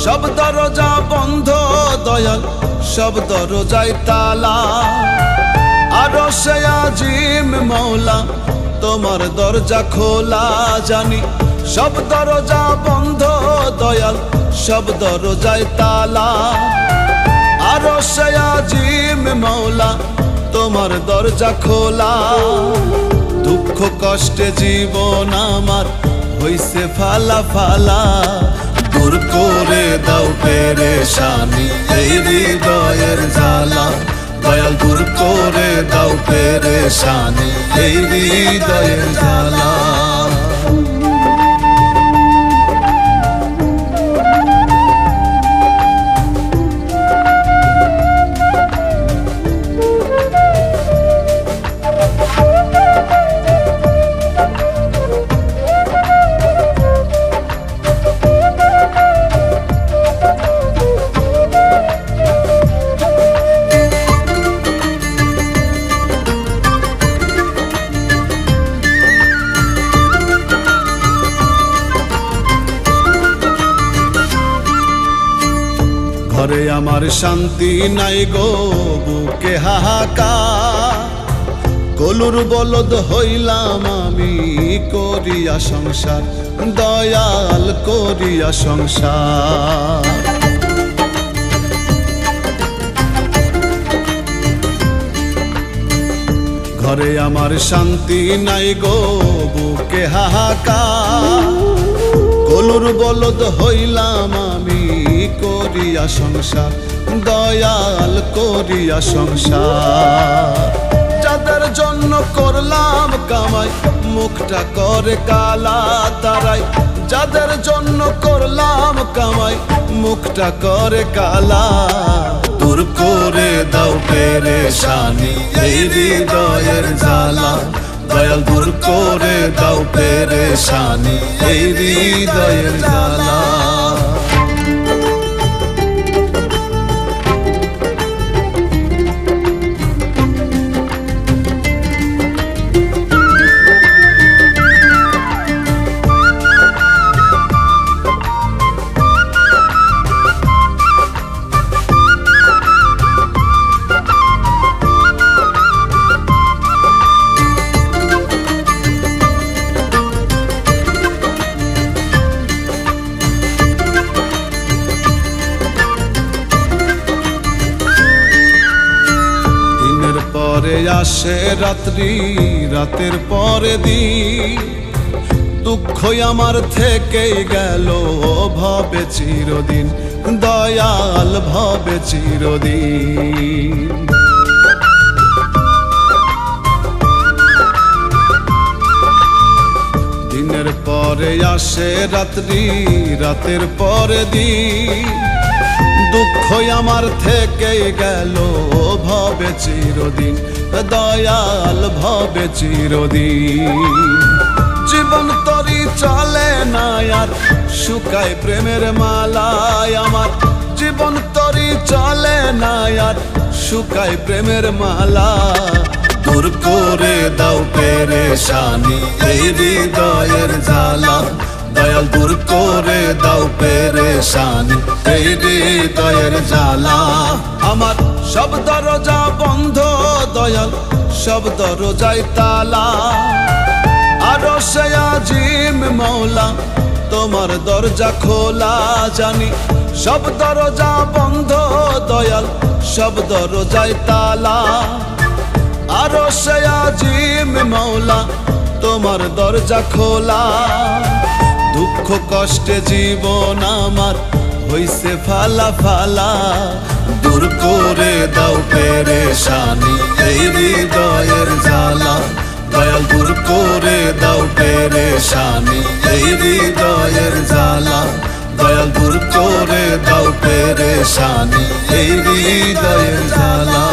সব দরজা বন্ধ দয়াল, সব দরজায় তালা। আরশে আজিম মওলা তোমার দরজা খোলা, জানি সব দরজা বন্ধ দয়াল, সব দরজায় তালা। আরশে আজিম মওলা তোমার দরজা খোলা। দুঃখ কষ্টে জীবন আমার হইছে ফালা ফালা, দূর করে দাও পেরেশানি এই হৃদয়ের জ্বালা। দয়াল দূর করে দাও পেরেশানি এই হৃদয়ের জ্বালা। ঘরে আমার শান্তি নাই গো, বুকে হাহাকার। কলুর বলদ হইলাম আমি করিয়া সংসার, দয়াল করিয়া সংসার। ঘরে আমার শান্তি নাই গো, বুকে হাহাকার। কলুর বলদ হইলাম আমি করিয়া সংসার, দয়াল করিয়া সংসার। যাদের জন্য করলাম কামাই মুখটা করে কালা তারাই, যাদের জন্য করলাম কামাই মুখটা করে কালা। দূর করে দাও পেরেশানি এই হৃদয়ের জ্বালা। দয়াল দূর করে দাও পেরেশানি এই হৃদয়ের জ্বালা। পরে আসে রাত্রি, রাতের পরে দিন। দুঃখ আমার থেকেই গেল ভবে চিরদিন, দয়াল ভবে চিরদিন। দিনের পরে আসে রাত্রি, রাতের পরে দিন। দুঃখ আমার থেকেই গেল ভবে চিরদিন, দয়াল ভবে চিরদিন। জীবন তরি চলে না আর শুকায় প্রেমের মালায় আমার। জীবন তরি চলে না আর শুকায় প্রেমের মালা। দূর করে দাও পেরেশানি এই হৃদয়ের জ্বালা। দয়াল দূর করে দাও পেরেশানি এই হৃদয়ের জ্বালা। আমার সব দরজা বন্ধ দয়াল, সব দরজায় তালা। আরশে আজিম মওলা তোমার দরজা খোলা, জানি সব দরজা বন্ধ দয়াল, সব দরজায় তালা। আরশে আজিম মওলা তোমার দরজা খোলা। দুঃখ কষ্টে জীবন আমার হইছে ফালা ফালা। দূর করে দাও পেরেশানি এই হৃদয়ের জ্বালা। দয়াল দূর করে দাও পেরেশানি এই হৃদয়ের জ্বালা। দয়াল দূর করে দাও পেরেশানি এই হৃদয়ের জ্বালা।